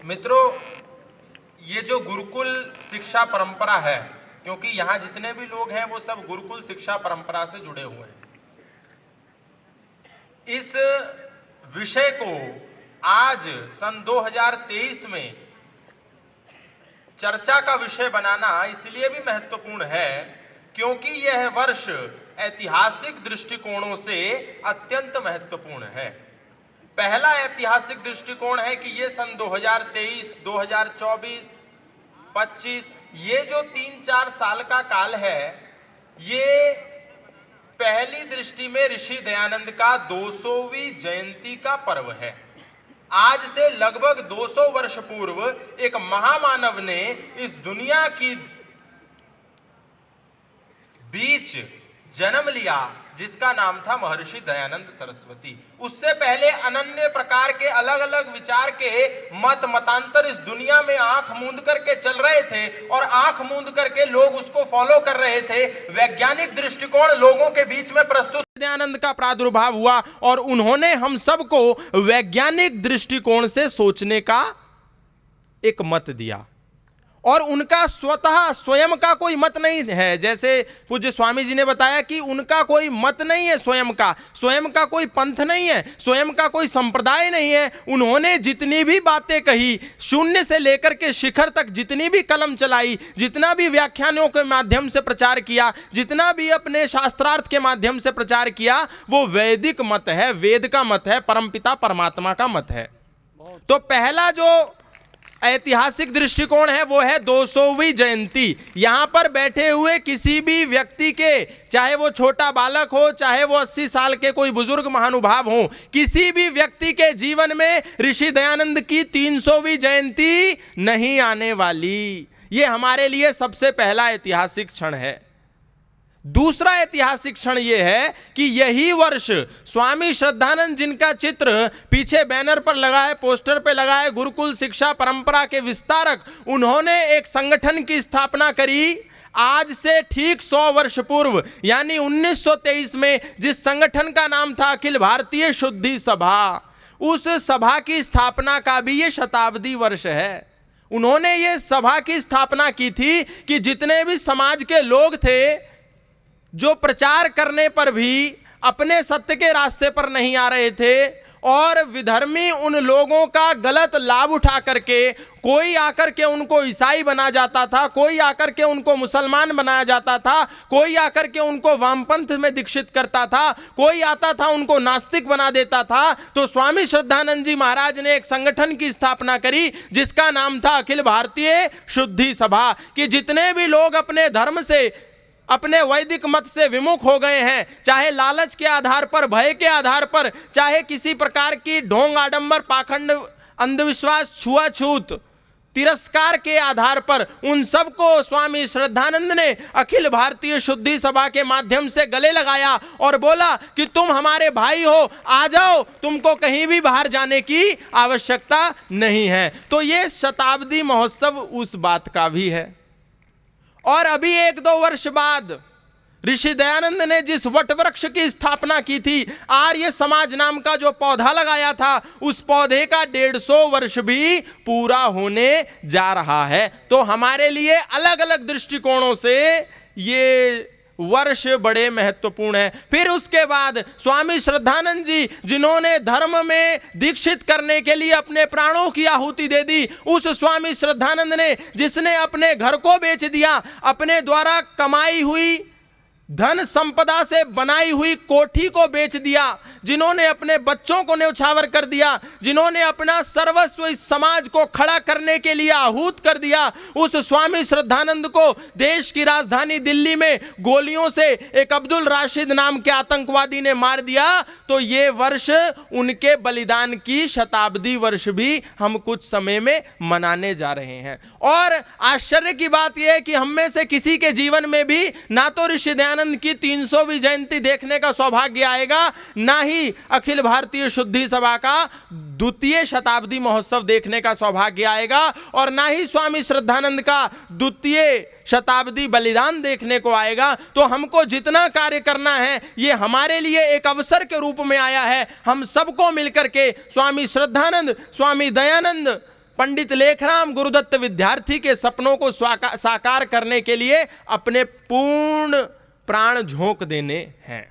मित्रों, ये जो गुरुकुल शिक्षा परंपरा है, क्योंकि यहाँ जितने भी लोग हैं वो सब गुरुकुल शिक्षा परंपरा से जुड़े हुए हैं, इस विषय को आज सन 2023 में चर्चा का विषय बनाना इसलिए भी महत्वपूर्ण है क्योंकि यह वर्ष ऐतिहासिक दृष्टिकोणों से अत्यंत महत्वपूर्ण है। पहला ऐतिहासिक दृष्टिकोण है कि ये सन 2023, 2024, 25 ये जो 3-4 साल का काल है, ये पहली दृष्टि में ऋषि दयानंद का 200वीं जयंती का पर्व है। आज से लगभग 200 वर्ष पूर्व एक महामानव ने इस दुनिया की बीच जन्म लिया जिसका नाम था महर्षि दयानंद सरस्वती। उससे पहले अनन्य प्रकार के अलग अलग विचार के मत मतांतर इस दुनिया में आंख मूंद करके चल रहे थे और आंख मूंद करके लोग उसको फॉलो कर रहे थे। वैज्ञानिक दृष्टिकोण लोगों के बीच में प्रस्तुत दयानंद का प्रादुर्भाव हुआ और उन्होंने हम सबको वैज्ञानिक दृष्टिकोण से सोचने का एक मत दिया और उनका स्वतः स्वयं का कोई मत नहीं है। जैसे पूज्य स्वामी जी ने बताया कि उनका कोई मत नहीं है, स्वयं का कोई पंथ नहीं है, स्वयं का कोई संप्रदाय नहीं है। उन्होंने जितनी भी बातें कही, शून्य से लेकर के शिखर तक जितनी भी कलम चलाई, जितना भी व्याख्यानों के माध्यम से प्रचार किया, जितना भी अपने शास्त्रार्थ के माध्यम से प्रचार किया, वो वैदिक मत है, वेद का मत है, परमपिता परमात्मा का मत है। तो पहला जो ऐतिहासिक दृष्टिकोण है वो है 200वीं जयंती। यहां पर बैठे हुए किसी भी व्यक्ति के, चाहे वो छोटा बालक हो, चाहे वो 80 साल के कोई बुजुर्ग महानुभाव हो, किसी भी व्यक्ति के जीवन में ऋषि दयानंद की 300वीं जयंती नहीं आने वाली। ये हमारे लिए सबसे पहला ऐतिहासिक क्षण है। दूसरा ऐतिहासिक क्षण यह है कि यही वर्ष स्वामी श्रद्धानंद जिनका चित्र पीछे बैनर पर लगा है, पोस्टर पे लगा है, गुरुकुल शिक्षा परंपरा के विस्तारक, उन्होंने एक संगठन की स्थापना करी आज से ठीक 100 वर्ष पूर्व, यानी 1923 में, जिस संगठन का नाम था अखिल भारतीय शुद्धि सभा। उस सभा की स्थापना का भी ये शताब्दी वर्ष है। उन्होंने ये सभा की स्थापना की थी कि जितने भी समाज के लोग थे जो प्रचार करने पर भी अपने सत्य के रास्ते पर नहीं आ रहे थे और विधर्मी उन लोगों का गलत लाभ उठा करके, कोई आकर के उनको ईसाई बना जाता था, कोई आकर के उनको मुसलमान बनाया जाता था, कोई आकर के उनको वामपंथ में दीक्षित करता था, कोई आता था उनको नास्तिक बना देता था। तो स्वामी श्रद्धानंद जी महाराज ने एक संगठन की स्थापना करी जिसका नाम था अखिल भारतीय शुद्धि सभा, कि जितने भी लोग अपने धर्म से, अपने वैदिक मत से विमुख हो गए हैं, चाहे लालच के आधार पर, भय के आधार पर, चाहे किसी प्रकार की ढोंग आडंबर, पाखंड, अंधविश्वास, छुआछूत, तिरस्कार के आधार पर, उन सबको स्वामी श्रद्धानंद ने अखिल भारतीय शुद्धि सभा के माध्यम से गले लगाया और बोला कि तुम हमारे भाई हो, आ जाओ, तुमको कहीं भी बाहर जाने की आवश्यकता नहीं है। तो ये शताब्दी महोत्सव उस बात का भी है। और अभी 1-2 वर्ष बाद ऋषि दयानंद ने जिस वटवृक्ष की स्थापना की थी, आर्य समाज नाम का जो पौधा लगाया था, उस पौधे का 150 वर्ष भी पूरा होने जा रहा है। तो हमारे लिए अलग अलग दृष्टिकोणों से ये वर्ष बड़े महत्वपूर्ण है। फिर उसके बाद स्वामी श्रद्धानंद जी जिन्होंने धर्म में दीक्षित करने के लिए अपने प्राणों की आहुति दे दी, उस स्वामी श्रद्धानंद ने जिसने अपने घर को बेच दिया, अपने द्वारा कमाई हुई धन संपदा से बनाई हुई कोठी को बेच दिया, जिन्होंने अपने बच्चों को न्यौछावर कर दिया, जिन्होंने अपना सर्वस्व इस समाज को खड़ा करने के लिए आहूत कर दिया, उस स्वामी श्रद्धानंद को देश की राजधानी दिल्ली में गोलियों से एक अब्दुल राशिद नाम के आतंकवादी ने मार दिया। तो ये वर्ष उनके बलिदान की शताब्दी वर्ष भी हम कुछ समय में मनाने जा रहे हैं। और आश्चर्य की बात यह है कि हम में से किसी के जीवन में भी ना तो ऋषि दयानंद की 300वीं जयंती देखने का सौभाग्य आएगा, ना ही अखिल भारतीय शुद्धि सभा का द्वितीय शताब्दी महोत्सव देखने का सौभाग्य आएगा, और ना ही स्वामी श्रद्धानंद का द्वितीय शताब्दी बलिदान देखने को आएगा। तो हमको जितना कार्य करना है ये हमारे लिए एक अवसर के रूप में आया है। हम सबको मिलकर के स्वामी श्रद्धानंद, स्वामी दयानंद, पंडित लेखराम गुरुदत्त विद्यार्थी के सपनों को साकार करने के लिए अपने पूर्ण प्राण झोंक देने हैं।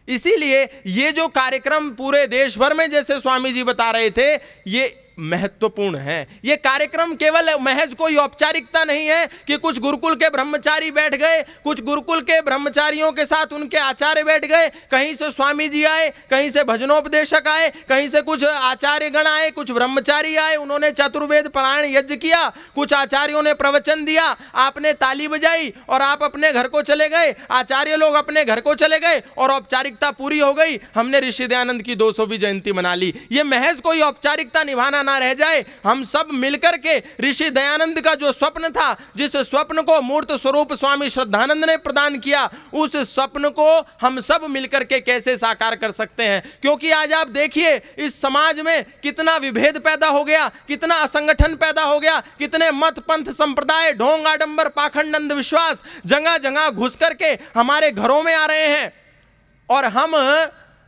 इसीलिए ये जो कार्यक्रम पूरे देश भर में, जैसे स्वामी जी बता रहे थे, ये महत्वपूर्ण है। ये कार्यक्रम केवल महज कोई औपचारिकता नहीं है कि कुछ गुरुकुल के ब्रह्मचारी बैठ गए, कुछ गुरुकुल के ब्रह्मचारियों के साथ उनके आचार्य बैठ गए, कहीं से स्वामी जी आए, कहीं से भजनोपदेशक आए, कहीं से कुछ आचार्य गण आए, कुछ ब्रह्मचारी आए, उन्होंने चतुर्वेद पारायण यज्ञ किया, कुछ आचार्यों ने प्रवचन दिया, आपने ताली बजाई और आप अपने घर को चले गए, आचार्य लोग अपने घर को चले गए और औपचारिकता पूरी हो गई, हमने ऋषि दयानंद की 200वीं जयंती मना ली। ये महज कोई औपचारिकता निभाना ना रह जाए, हम सब मिलकर के ऋषि दयानंद का जो स्वप्न था, जिस स्वप्न को मूर्त स्वरूप स्वामी श्रद्धानंद ने प्रदान किया, उस स्वप्न को हम सब मिलकर के कैसे साकार कर सकते हैं। क्योंकि आज आप देखिए इस समाज में कितना विभेद पैदा हो गया, कितना असंगठन पैदा हो गया, कितने मत पंथ संप्रदाय, ढोंग आडंबर पाखंड अंधविश्वास जगह जगह घुस करके हमारे घरों में आ रहे हैं और हम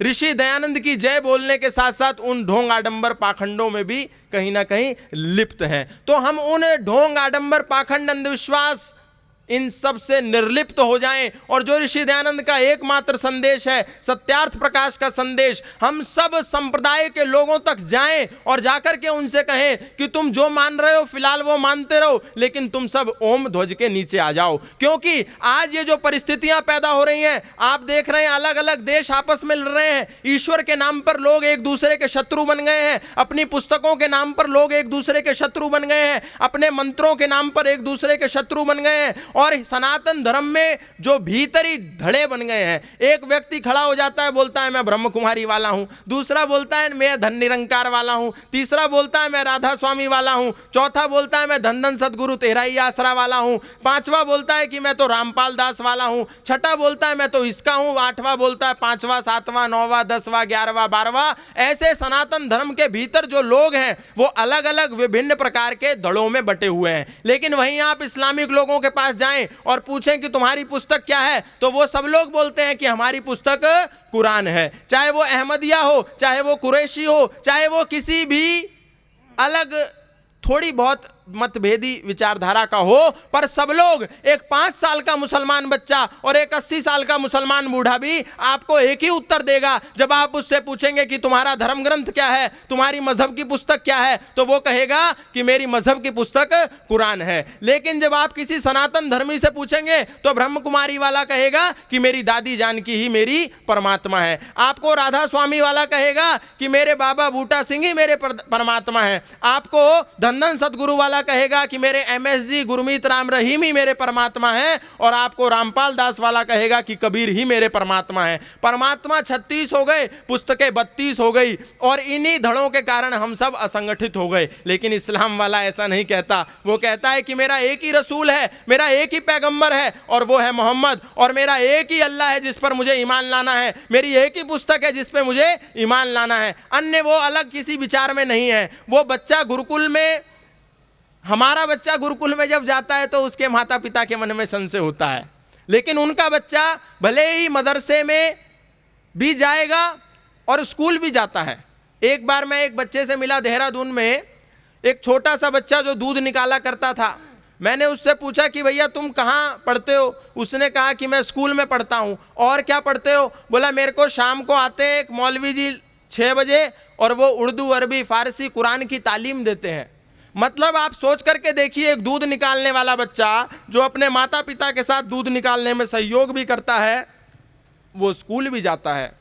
ऋषि दयानंद की जय बोलने के साथ साथ उन ढोंग आडंबर पाखंडों में भी कहीं ना कहीं लिप्त हैं। तो हम उन ढोंग आडंबर पाखंड अंधविश्वास इन सब से निर्लिप्त हो जाएं और जो ऋषि दयानंद का एकमात्र संदेश है, सत्यार्थ प्रकाश का संदेश, हम सब संप्रदाय के लोगों तक जाएं और जाकर के उनसे कहें कि तुम जो मान रहे हो फिलहाल वो मानते रहो, लेकिन तुम सब ओम ध्वज के नीचे आ जाओ। क्योंकि आज ये जो परिस्थितियां पैदा हो रही हैं, आप देख रहे हैं अलग अलग देश आपस में लड़ रहे हैं, ईश्वर के नाम पर लोग एक दूसरे के शत्रु बन गए हैं, अपनी पुस्तकों के नाम पर लोग एक दूसरे के शत्रु बन गए हैं, अपने मंत्रों के नाम पर एक दूसरे के शत्रु बन गए हैं और सनातन धर्म में जो भीतरी धड़े बन गए हैं, एक व्यक्ति खड़ा हो जाता है, बोलता है मैं ब्रह्म कुमारी वाला हूं, दूसरा बोलता है मैं धन निरंकार वाला हूं, तीसरा बोलता है मैं राधा स्वामी वाला हूं, चौथा बोलता है मैं धन धन सदगुरु तेरा ही आसरा वाला हूं, पांचवा बोलता है कि मैं तो रामपाल दास वाला हूं, छठा बोलता है मैं तो इसका हूं, आठवां बोलता है पांचवा, सातवां, नौवां, 10वां, 11वां, 12वां। ऐसे सनातन धर्म के भीतर जो लोग हैं वो अलग अलग विभिन्न प्रकार के दड़ों में बटे हुए हैं। लेकिन वहीं आप इस्लामिक लोगों के पास जाएं और पूछें कि तुम्हारी पुस्तक क्या है, तो वो सब लोग बोलते हैं कि हमारी पुस्तक कुरान है। चाहे वो अहमदिया हो, चाहे वो कुरैशी हो, चाहे वो किसी भी अलग थोड़ी बहुत मतभेदी विचारधारा का हो, पर सब लोग, एक 5 साल का मुसलमान बच्चा और एक 80 साल का मुसलमान बूढ़ा भी आपको एक ही उत्तर देगा। जब आप उससे पूछेंगे कि तुम्हारा धर्म ग्रंथ क्या है, तुम्हारी मजहब की पुस्तक क्या है, तो वो कहेगा कि मेरी मजहब की पुस्तक कुरान है। लेकिन जब आप किसी सनातन धर्मी से पूछेंगे तो ब्रह्म कुमारी वाला कहेगा कि मेरी दादी जानकी ही मेरी परमात्मा है। आपको राधा स्वामी वाला कहेगा कि मेरे बाबा बूटा सिंह ही मेरे परमात्मा है। आपको धन सदगुरु वाला कहेगा कि मेरे MSG गुरमीत राम रहीम ही मेरे परमात्मा है और आपको रामपाल दास वाला कहेगा कि कबीर ही मेरे परमात्मा है। परमात्मा 36 हो गए, पुस्तकें 32 हो गई और इन्हीं धड़ों के कारण हम सब असंगठित हो गए। लेकिन इस्लाम वाला ऐसा नहीं कहता, वो कहता है कि मेरा एक ही रसूल है, मेरा एक ही पैगंबर है और वो है मोहम्मद, और मेरा एक ही अल्लाह है जिस पर मुझे ईमान लाना है, मेरी एक ही पुस्तक है जिस पर मुझे ईमान लाना है। अन्य वो अलग किसी विचार में नहीं है। वो बच्चा गुरुकुल में, हमारा बच्चा गुरुकुल में जब जाता है तो उसके माता पिता के मन में संशय होता है, लेकिन उनका बच्चा भले ही मदरसे में भी जाएगा और स्कूल भी जाता है। एक बार मैं एक बच्चे से मिला देहरादून में, एक छोटा सा बच्चा जो दूध निकाला करता था। मैंने उससे पूछा कि भैया तुम कहाँ पढ़ते हो? उसने कहा कि मैं स्कूल में पढ़ता हूँ। और क्या पढ़ते हो? बोला मेरे को शाम को आते हैं एक मौलवी जी 6 बजे और वो उर्दू, अरबी, फारसी, कुरान की तालीम देते हैं। मतलब आप सोच करके देखिए, एक दूध निकालने वाला बच्चा जो अपने माता पिता के साथ दूध निकालने में सहयोग भी करता है, वो स्कूल भी जाता है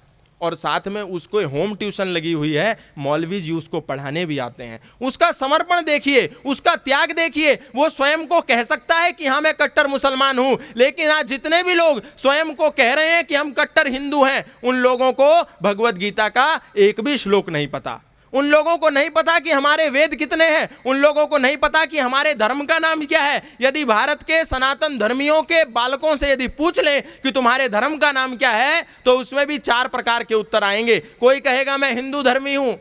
और साथ में उसको होम ट्यूशन लगी हुई है, मौलवी जी उसको पढ़ाने भी आते हैं। उसका समर्पण देखिए, उसका त्याग देखिए। वो स्वयं को कह सकता है कि हाँ मैं कट्टर मुसलमान हूं, लेकिन आज जितने भी लोग स्वयं को कह रहे हैं कि हम कट्टर हिंदू हैं, उन लोगों को भगवत गीता का एक भी श्लोक नहीं पता। उन लोगों को नहीं पता कि हमारे वेद कितने हैं, उन लोगों को नहीं पता कि हमारे धर्म का नाम क्या है। यदि भारत के सनातन धर्मियों के बालकों से यदि पूछ लें कि तुम्हारे धर्म का नाम क्या है, तो उसमें भी 4 प्रकार के उत्तर आएंगे। कोई कहेगा मैं हिंदू धर्मी हूं,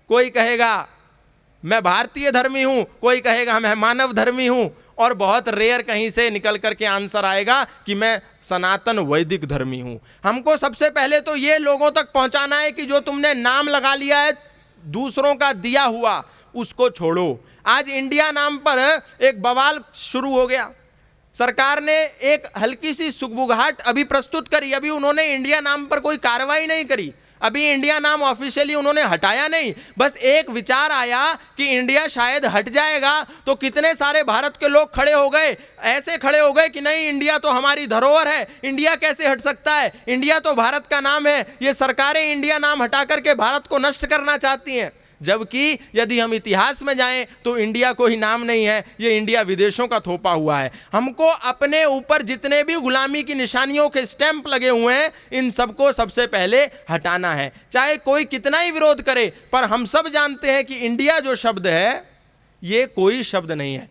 कोई कहेगा मैं भारतीय धर्मी हूं, कोई कहेगा मैं मानव धर्मी हूं, और बहुत रेयर कहीं से निकल करके आंसर आएगा कि मैं सनातन वैदिक धर्मी हूं। हमको सबसे पहले तो ये लोगों तक पहुंचाना है कि जो तुमने नाम लगा लिया है दूसरों का दिया हुआ, उसको छोड़ो। आज इंडिया नाम पर एक बवाल शुरू हो गया। सरकार ने एक हल्की सी सुगबुगाहट अभी प्रस्तुत करी, अभी उन्होंने इंडिया नाम पर कोई कार्रवाई नहीं करी, अभी इंडिया नाम ऑफिशियली उन्होंने हटाया नहीं, बस एक विचार आया कि इंडिया शायद हट जाएगा, तो कितने सारे भारत के लोग खड़े हो गए, ऐसे खड़े हो गए कि नहीं, इंडिया तो हमारी धरोहर है, इंडिया कैसे हट सकता है, इंडिया तो भारत का नाम है, ये सरकारें इंडिया नाम हटा करके भारत को नष्ट करना चाहती हैं। जबकि यदि हम इतिहास में जाएं तो इंडिया कोई नाम नहीं है, ये इंडिया विदेशों का थोपा हुआ है। हमको अपने ऊपर जितने भी गुलामी की निशानियों के स्टैंप लगे हुए हैं, इन सबको सबसे पहले हटाना है, चाहे कोई कितना ही विरोध करे। पर हम सब जानते हैं कि इंडिया जो शब्द है ये कोई शब्द नहीं है,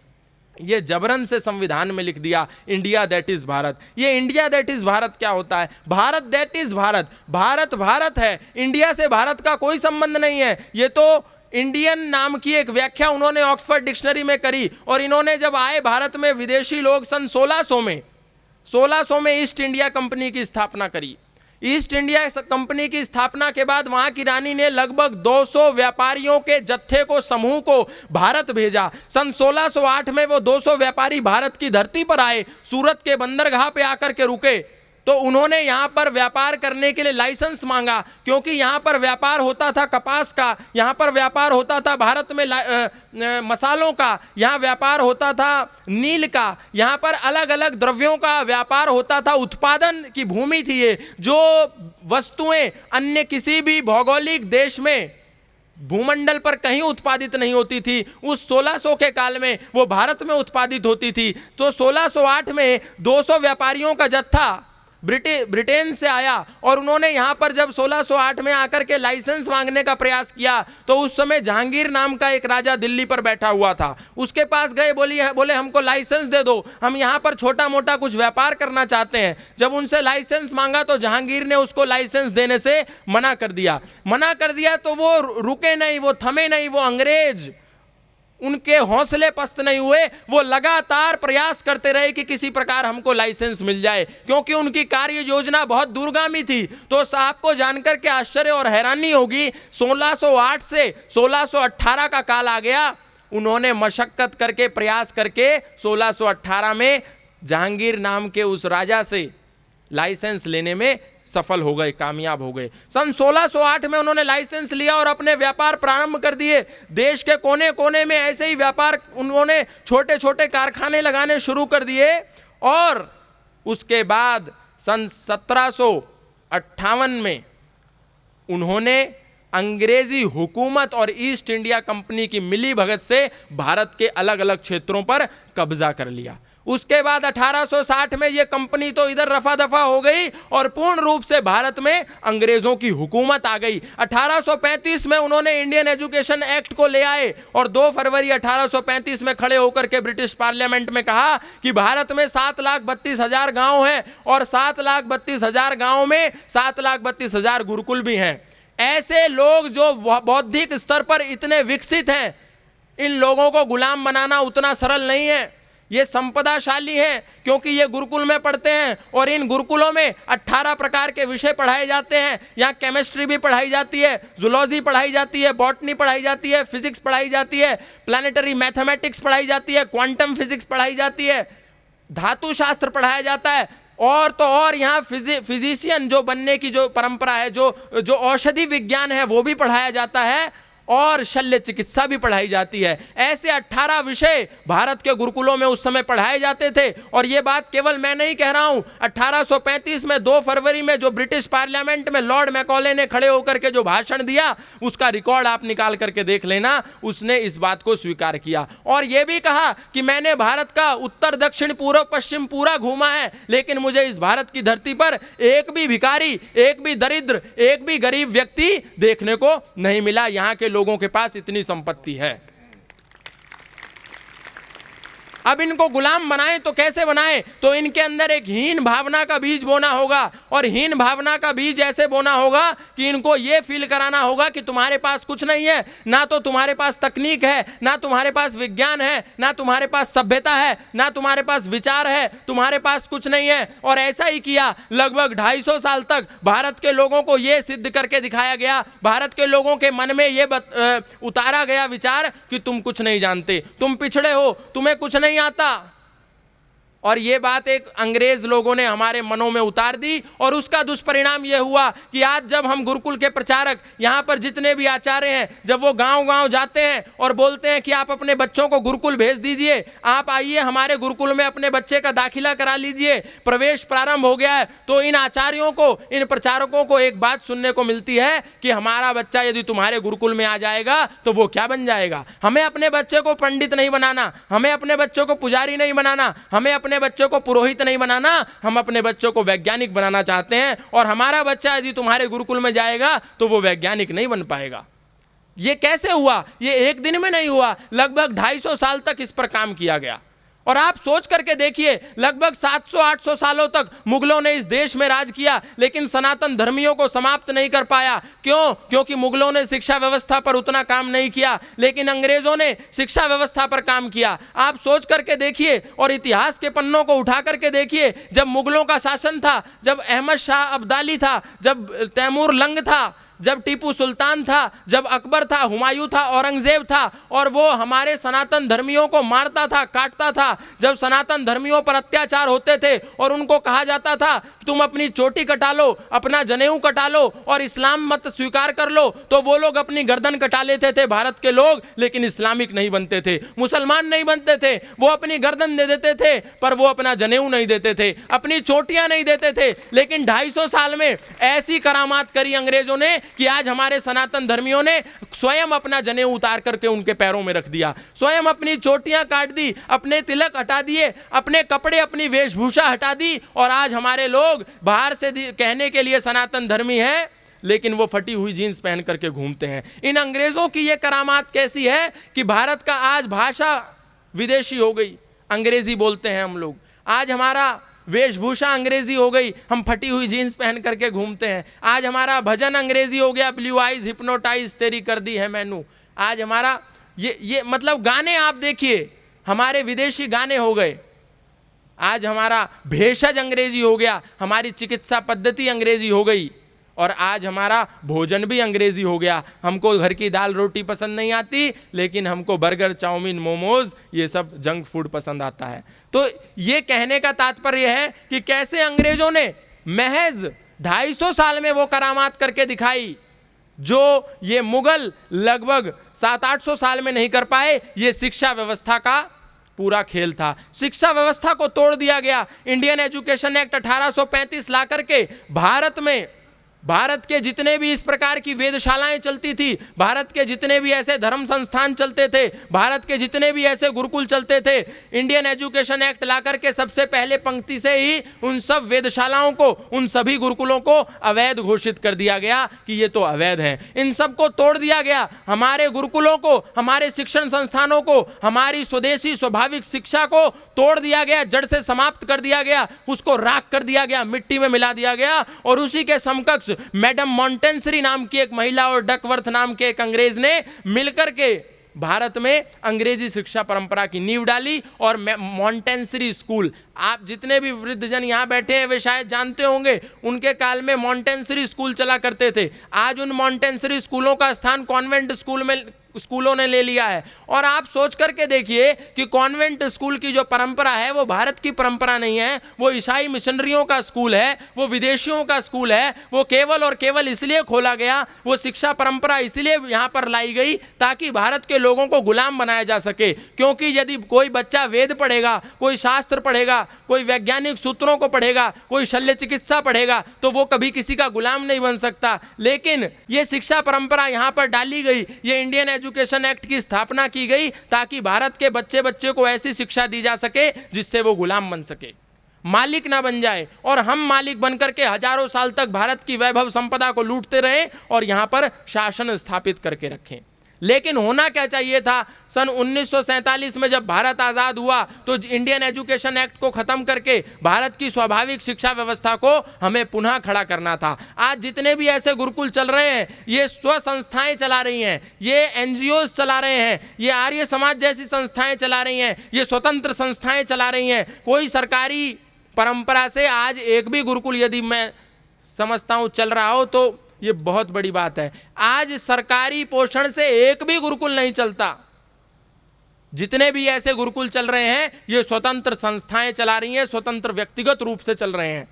ये जबरन से संविधान में लिख दिया इंडिया दैट इज भारत। ये इंडिया दैट इज भारत क्या होता है? भारत दैट इज भारत, भारत भारत है, इंडिया से भारत का कोई संबंध नहीं है। ये तो इंडियन नाम की एक व्याख्या उन्होंने ऑक्सफोर्ड डिक्शनरी में करी, और इन्होंने जब आए भारत में विदेशी लोग सन 1600 में ईस्ट इंडिया कंपनी की स्थापना करी। ईस्ट इंडिया कंपनी की स्थापना के बाद वहां की रानी ने लगभग 200 व्यापारियों के जत्थे को, समूह को भारत भेजा। सन 1608 में वो 200 व्यापारी भारत की धरती पर आए, सूरत के बंदरगाह पे आकर के रुके, तो उन्होंने यहाँ पर व्यापार करने के लिए लाइसेंस मांगा, क्योंकि यहाँ पर व्यापार होता था कपास का, यहाँ पर व्यापार होता था भारत में मसालों का, यहाँ व्यापार होता था नील का, यहाँ पर अलग अलग द्रव्यों का व्यापार होता था। उत्पादन की भूमि थी ये, जो वस्तुएं अन्य किसी भी भौगोलिक देश में भूमंडल पर कहीं उत्पादित नहीं होती थी, उस 1600 के काल में वो भारत में उत्पादित होती थी। तो 1608 में 200 व्यापारियों का जत्था ब्रिटेन से आया, और उन्होंने यहाँ पर जब 1608 में आकर के लाइसेंस मांगने का प्रयास किया, तो उस समय जहांगीर नाम का एक राजा दिल्ली पर बैठा हुआ था, उसके पास गए, बोले हमको लाइसेंस दे दो, हम यहाँ पर छोटा मोटा कुछ व्यापार करना चाहते हैं। जब उनसे लाइसेंस मांगा तो जहांगीर ने उसको लाइसेंस देने से मना कर दिया। तो वो रुके नहीं, वो थमे नहीं, वो अंग्रेज उनके हौसले पस्त नहीं हुए, वो लगातार प्रयास करते रहे कि किसी प्रकार हमको लाइसेंस मिल जाए, क्योंकि उनकी कार्य योजना बहुत दूरगामी थी। तो आपको जानकर के आश्चर्य और हैरानी होगी, 1608 से 1618 का काल आ गया, उन्होंने मशक्कत करके प्रयास करके 1618 में जहांगीर नाम के उस राजा से लाइसेंस लेने में सफल हो गए, कामयाब हो गए। सन 1608 में उन्होंने लाइसेंस लिया और अपने व्यापार प्रारंभ कर दिए। देश के कोने कोने में ऐसे ही व्यापार, उन्होंने छोटे छोटे कारखाने लगाने शुरू कर दिए, और उसके बाद सन 1758 में उन्होंने अंग्रेजी हुकूमत और ईस्ट इंडिया कंपनी की मिली भगत से भारत के अलग अलग क्षेत्रों पर कब्जा कर लिया। उसके बाद 1860 में यह कंपनी तो इधर रफा दफा हो गई और पूर्ण रूप से भारत में अंग्रेजों की हुकूमत आ गई। 1835 में उन्होंने इंडियन एजुकेशन एक्ट को ले आए और 2 फरवरी 1835 में खड़े होकर के ब्रिटिश पार्लियामेंट में कहा कि भारत में 7,32,000 गांव हैं और 7,32,000 गांव में 7,32,000 गुरुकुल भी हैं। ऐसे लोग जो बौद्धिक स्तर पर इतने विकसित हैं, इन लोगों को गुलाम बनाना उतना सरल नहीं है। ये संपदाशाली हैं क्योंकि ये गुरुकुल में पढ़ते हैं और इन गुरुकुलों में 18 प्रकार के विषय पढ़ाए जाते हैं। यहाँ केमिस्ट्री भी पढ़ाई जाती है, जूलॉजी पढ़ाई जाती है, बॉटनी पढ़ाई जाती है, फिजिक्स पढ़ाई जाती है, प्लानिटरी मैथमेटिक्स पढ़ाई जाती है, क्वांटम फिजिक्स पढ़ाई जाती है, धातु शास्त्र पढ़ाया जाता है, और तो और यहाँ फिजिशियन जो बनने की जो परंपरा है, जो औषधि विज्ञान है वो भी पढ़ाया जाता है, और शल्य चिकित्सा भी पढ़ाई जाती है। ऐसे 18 विषय भारत के गुरुकुलों में उस समय पढ़ाए जाते थे। और ये बात केवल मैं नहीं कह रहा हूं, 1835 में 2 फरवरी में जो ब्रिटिश पार्लियामेंट में लॉर्ड मैकॉले ने खड़े होकर के जो भाषण दिया, उसका रिकॉर्ड आप निकाल करके देख लेना। उसने इस बात को स्वीकार किया और यह भी कहा कि मैंने भारत का उत्तर दक्षिण पूर्व पश्चिम पूरा घूमा है, लेकिन मुझे इस भारत की धरती पर एक भी भिखारी, एक भी दरिद्र, एक भी गरीब व्यक्ति देखने को नहीं मिला। यहाँ के लोगों के पास इतनी संपत्ति है। अब इनको गुलाम बनाएं तो कैसे बनाएं? तो इनके अंदर एक हीन भावना का बीज बोना होगा, और हीन भावना का बीज ऐसे बोना होगा कि इनको यह फील कराना होगा कि तुम्हारे पास कुछ नहीं है, ना तो तुम्हारे पास तकनीक है, ना तुम्हारे पास विज्ञान है, ना तुम्हारे पास सभ्यता है, ना तुम्हारे पास विचार है, तुम्हारे पास कुछ नहीं है। और ऐसा ही किया लगभग 250 साल तक भारत के लोगों को यह सिद्ध करके दिखाया गया, भारत के लोगों के मन में यह उतारा गया विचार कि तुम कुछ नहीं जानते, तुम पिछड़े हो, तुम्हें कुछ नहीं आता। और ये बात एक अंग्रेज लोगों ने हमारे मनों में उतार दी, और उसका दुष्परिणाम यह हुआ कि आज जब हम गुरुकुल के प्रचारक, यहाँ पर जितने भी आचार्य हैं, जब वो गांव-गांव जाते हैं और बोलते हैं कि आप अपने बच्चों को गुरुकुल भेज दीजिए, आप आइए हमारे गुरुकुल में अपने बच्चे का दाखिला करा लीजिए, प्रवेश प्रारंभ हो गया है, तो इन आचार्यों को, इन प्रचारकों को एक बात सुनने को मिलती है कि हमारा बच्चा यदि तुम्हारे गुरुकुल में आ जाएगा तो वो क्या बन जाएगा? हमें अपने बच्चे को पंडित नहीं बनाना, हमें अपने बच्चों को पुजारी नहीं बनाना, हमें अपने बच्चों को पुरोहित नहीं बनाना, हम अपने बच्चों को वैज्ञानिक बनाना चाहते हैं, और हमारा बच्चा यदि तुम्हारे गुरुकुल में जाएगा तो वो वैज्ञानिक नहीं बन पाएगा। ये कैसे हुआ? ये एक दिन में नहीं हुआ, लगभग 250 साल तक इस पर काम किया गया। और आप सोच करके देखिए, लगभग 700-800 सालों तक मुगलों ने इस देश में राज किया, लेकिन सनातन धर्मियों को समाप्त नहीं कर पाया। क्यों? क्योंकि मुगलों ने शिक्षा व्यवस्था पर उतना काम नहीं किया, लेकिन अंग्रेजों ने शिक्षा व्यवस्था पर काम किया। आप सोच करके देखिए और इतिहास के पन्नों को उठा करके देखिए, जब मुगलों का शासन था, जब अहमद शाह अब्दाली था, जब तैमूर लंग था, जब टीपू सुल्तान था, जब अकबर था, हुमायूं था, औरंगजेब था, और वो हमारे सनातन धर्मियों को मारता था, काटता था, जब सनातन धर्मियों पर अत्याचार होते थे और उनको कहा जाता था तुम अपनी चोटी कटा लो, अपना जनेऊ कटा लो और इस्लाम मत स्वीकार कर लो, तो वो लोग अपनी गर्दन कटा लेते थे भारत के लोग, लेकिन इस्लामिक नहीं बनते थे, मुसलमान नहीं बनते थे। वो अपनी गर्दन दे देते थे पर वो अपना जनेऊ नहीं देते थे, अपनी चोटियां नहीं देते थे। लेकिन 250 साल में ऐसी करामात करी अंग्रेजों ने कि आज हमारे सनातन धर्मियों ने स्वयं अपना जनेऊ उतार करके उनके पैरों में रख दिया, स्वयं अपनी चोटियां काट दी, अपने तिलक हटा दिए, अपने कपड़े, अपनी वेशभूषा हटा दी, और आज हमारे लोग बाहर से कहने के लिए सनातन धर्मी हैं, लेकिन वो फटी हुई जीन्स पहन करके घूमते हैं। इन अंग्रेजों की ये करामात कैसी है कि भारत का आज भाषा विदेशी हो गई, अंग्रेजी बोलते हैं हम लोग, आज हमारा वेशभूषा अंग्रेजी हो गई, हम फटी हुई जीन्स पहन करके घूमते हैं, आज हमारा भजन अंग्रेजी हो गया, ब्लू आइज हिप्नोटाइज तेरी कर दी है मैनू, आज हमारा ये मतलब गाने आप देखिए, हमारे विदेशी गाने हो गए, आज हमारा भेषज अंग्रेजी हो गया, हमारी चिकित्सा पद्धति अंग्रेजी हो गई, और आज हमारा भोजन भी अंग्रेजी हो गया। हमको घर की दाल रोटी पसंद नहीं आती, लेकिन हमको बर्गर, चाउमीन, मोमोज, ये सब जंक फूड पसंद आता है। तो ये कहने का तात्पर्य है कि कैसे अंग्रेजों ने महज 250 साल में वो करामात करके दिखाई जो ये मुगल लगभग 700-800 साल में नहीं कर पाए। ये शिक्षा व्यवस्था का पूरा खेल था, शिक्षा व्यवस्था को तोड़ दिया गया। इंडियन एजुकेशन एक्ट 1835 ला करके भारत के जितने भी इस प्रकार की वेदशालाएं चलती थी, भारत के जितने भी ऐसे धर्म संस्थान चलते थे, भारत के जितने भी ऐसे गुरुकुल चलते थे, इंडियन एजुकेशन एक्ट लाकर के सबसे पहले पंक्ति से ही उन सब वेदशालाओं को, उन सभी गुरुकुलों को अवैध घोषित कर दिया गया कि ये तो अवैध हैं। इन सब को तोड़ दिया गया, हमारे गुरुकुलों को, हमारे शिक्षण संस्थानों को, हमारी स्वदेशी स्वाभाविक शिक्षा को तोड़ दिया गया, जड़ से समाप्त कर दिया गया, उसको राख कर दिया गया, मिट्टी में मिला दिया गया। और उसी के समकक्ष मैडम मॉन्टेंसरी नाम की एक महिला और डकवर्थ नाम के एक अंग्रेज ने मिलकर के भारत में अंग्रेजी शिक्षा परंपरा की नींव डाली। और मॉन्टेंसरी स्कूल, आप जितने भी वृद्धजन यहाँ बैठे हैं वे शायद जानते होंगे, उनके काल में मॉन्टेंसरी स्कूल चला करते थे। आज उन मॉन्टेंसरी स्कूलों का स्थान कॉन्वेंट स्कूलों ने ले लिया है। और आप सोच करके देखिए कि कॉन्वेंट स्कूल की जो परंपरा है वो भारत की परंपरा नहीं है, वो ईसाई मिशनरियों का स्कूल है, वो विदेशियों का स्कूल है। वो केवल और केवल इसलिए खोला गया, वो शिक्षा परंपरा इसलिए यहाँ पर लाई गई ताकि भारत के लोगों को गुलाम बनाया जा सके। क्योंकि यदि कोई बच्चा वेद पढ़ेगा, कोई शास्त्र पढ़ेगा, कोई वैज्ञानिक सूत्रों को पढ़ेगा, कोई शल्य चिकित्सा पढ़ेगा, तो वो कभी किसी का गुलाम नहीं बन सकता। लेकिन ये शिक्षा परंपरा यहाँ पर डाली गई, ये इंडियन एजुकेशन एक्ट की स्थापना की गई ताकि भारत के बच्चे को ऐसी शिक्षा दी जा सके जिससे वो गुलाम बन सके, मालिक ना बन जाए, और हम मालिक बनकर के हजारों साल तक भारत की वैभव संपदा को लूटते रहे और यहाँ पर शासन स्थापित करके रखें। लेकिन होना क्या चाहिए था, सन 1947 में जब भारत आज़ाद हुआ तो इंडियन एजुकेशन एक्ट को ख़त्म करके भारत की स्वाभाविक शिक्षा व्यवस्था को हमें पुनः खड़ा करना था। आज जितने भी ऐसे गुरुकुल चल रहे हैं, ये स्व संस्थाएं चला रही हैं, ये एनजीओ चला रहे हैं, ये आर्य समाज जैसी संस्थाएं चला रही हैं, ये स्वतंत्र संस्थाएं चला रही हैं। कोई सरकारी परंपरा से आज एक भी गुरुकुल यदि मैं समझता हूँ चल रहा हो तो ये बहुत बड़ी बात है। आज सरकारी पोषण से एक भी गुरुकुल नहीं चलता। जितने भी ऐसे गुरुकुल चल रहे हैं ये स्वतंत्र संस्थाएं चला रही हैं, स्वतंत्र व्यक्तिगत रूप से चल रहे हैं।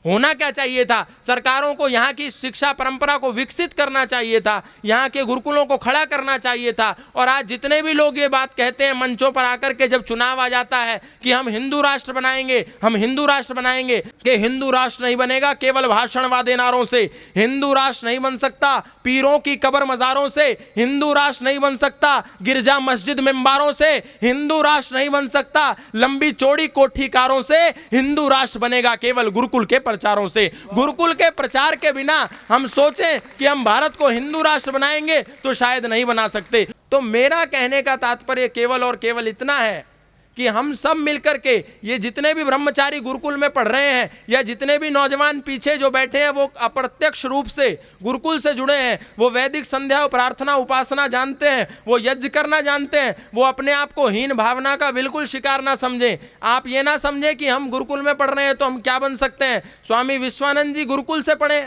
होना क्या चाहिए था, सरकारों को यहाँ की शिक्षा परंपरा को विकसित करना चाहिए था, यहाँ के गुरुकुलों को खड़ा करना चाहिए था। और आज जितने भी लोग ये बात कहते हैं मंचों पर आकर के, जब चुनाव आ जाता है कि हम हिंदू राष्ट्र बनाएंगे, हम हिंदू राष्ट्र बनाएंगे, कि हिंदू राष्ट्र नहीं बनेगा केवल भाषणवादे नारों से, हिंदू राष्ट्र नहीं बन सकता पीरों की कब्र मज़ारों से, हिंदू राष्ट्र नहीं बन सकता गिरजा मस्जिद मिंबारों से, हिंदू राष्ट्र नहीं बन सकता लंबी चौड़ी कोठीकारों से, हिंदू राष्ट्र बनेगा केवल गुरुकुल के प्रचारों से। गुरुकुल के प्रचार के बिना हम सोचें कि हम भारत को हिंदू राष्ट्र बनाएंगे तो शायद नहीं बना सकते। तो मेरा कहने का तात्पर्य केवल और केवल इतना है कि हम सब मिलकर के, ये जितने भी ब्रह्मचारी गुरुकुल में पढ़ रहे हैं या जितने भी नौजवान पीछे जो बैठे हैं वो अप्रत्यक्ष रूप से गुरुकुल से जुड़े हैं, वो वैदिक संध्या प्रार्थना उपासना जानते हैं, वो यज्ञ करना जानते हैं, वो अपने आप को हीन भावना का बिल्कुल शिकार ना समझें। आप ये ना समझें कि हम गुरुकुल में पढ़ रहे हैं तो हम क्या बन सकते हैं। स्वामी विश्वानंद जी गुरुकुल से पढ़े,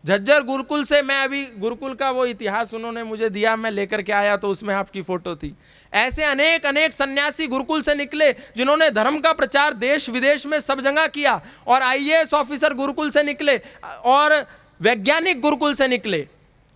झज्जर गुरुकुल से। मैं अभी गुरुकुल का वो इतिहास उन्होंने मुझे दिया, मैं लेकर के आया तो उसमें आपकी फोटो थी। ऐसे अनेक अनेक सन्यासी गुरुकुल से निकले जिन्होंने धर्म का प्रचार देश विदेश में सब जगह किया, और आईएएस ऑफिसर गुरुकुल से निकले और वैज्ञानिक गुरुकुल से निकले।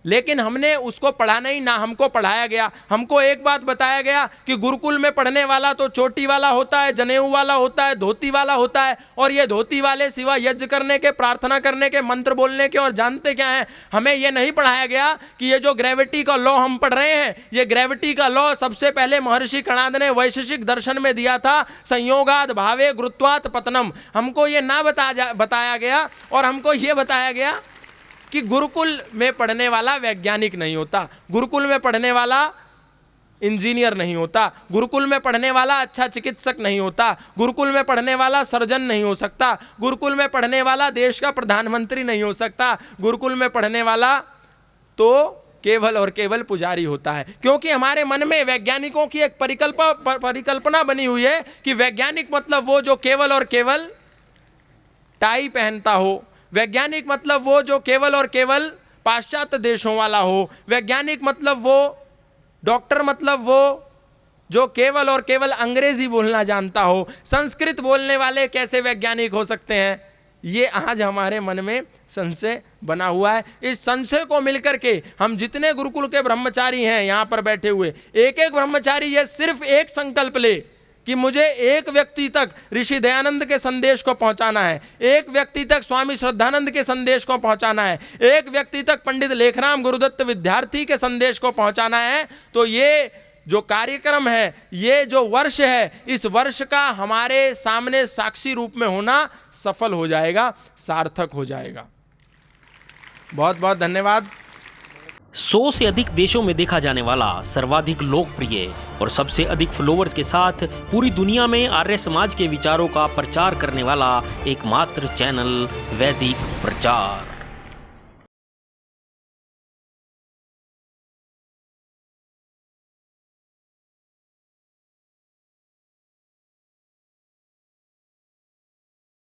लेकिन हमने उसको पढ़ा नहीं, ना हमको पढ़ाया गया। हमको एक बात बताया गया कि गुरुकुल में पढ़ने वाला तो चोटी वाला होता है, जनेऊ वाला होता है, धोती वाला होता है, और ये धोती वाले सिवा यज्ञ करने के, प्रार्थना करने के, मंत्र बोलने के और जानते क्या हैं। हमें ये नहीं पढ़ाया गया कि ये जो ग्रेविटी का लॉ हम पढ़ रहे हैं, ये ग्रेविटी का लॉ सबसे पहले महर्षि कणाद ने वैशेषिक दर्शन में दिया था, संयोगाद भावे गुरुत्वात् पतनम। हमको ये ना बताया गया, और हमको ये बताया गया कि गुरुकुल में पढ़ने वाला वैज्ञानिक नहीं होता, गुरुकुल में पढ़ने वाला इंजीनियर नहीं होता, गुरुकुल में पढ़ने वाला अच्छा चिकित्सक नहीं होता, गुरुकुल में पढ़ने वाला सर्जन नहीं हो सकता, गुरुकुल में पढ़ने वाला देश का प्रधानमंत्री नहीं हो सकता, गुरुकुल में पढ़ने वाला तो केवल और केवल पुजारी होता है। क्योंकि हमारे मन में वैज्ञानिकों की एक परिकल्पना बनी हुई है कि वैज्ञानिक मतलब वो जो केवल और केवल टाई पहनता हो, वैज्ञानिक मतलब वो जो केवल और केवल पाश्चात्य देशों वाला हो, वैज्ञानिक मतलब वो, डॉक्टर मतलब वो जो केवल और केवल अंग्रेजी बोलना जानता हो। संस्कृत बोलने वाले कैसे वैज्ञानिक हो सकते हैं, ये आज हमारे मन में संशय बना हुआ है। इस संशय को मिलकर के हम जितने गुरुकुल के ब्रह्मचारी हैं यहाँ पर बैठे हुए, एक एक ब्रह्मचारी ये सिर्फ एक संकल्प ले कि मुझे एक व्यक्ति तक ऋषि दयानंद के संदेश को पहुंचाना है, एक व्यक्ति तक स्वामी श्रद्धानंद के संदेश को पहुंचाना है, एक व्यक्ति तक पंडित लेखराम गुरुदत्त विद्यार्थी के संदेश को पहुंचाना है। तो ये जो कार्यक्रम है, ये जो वर्ष है, इस वर्ष का हमारे सामने साक्षी रूप में होना सफल हो जाएगा, सार्थक हो जाएगा। बहुत बहुत धन्यवाद। 100 से अधिक देशों में देखा जाने वाला, सर्वाधिक लोकप्रिय और सबसे अधिक फॉलोअर्स के साथ पूरी दुनिया में आर्य समाज के विचारों का प्रचार करने वाला एकमात्र चैनल वैदिक प्रचार।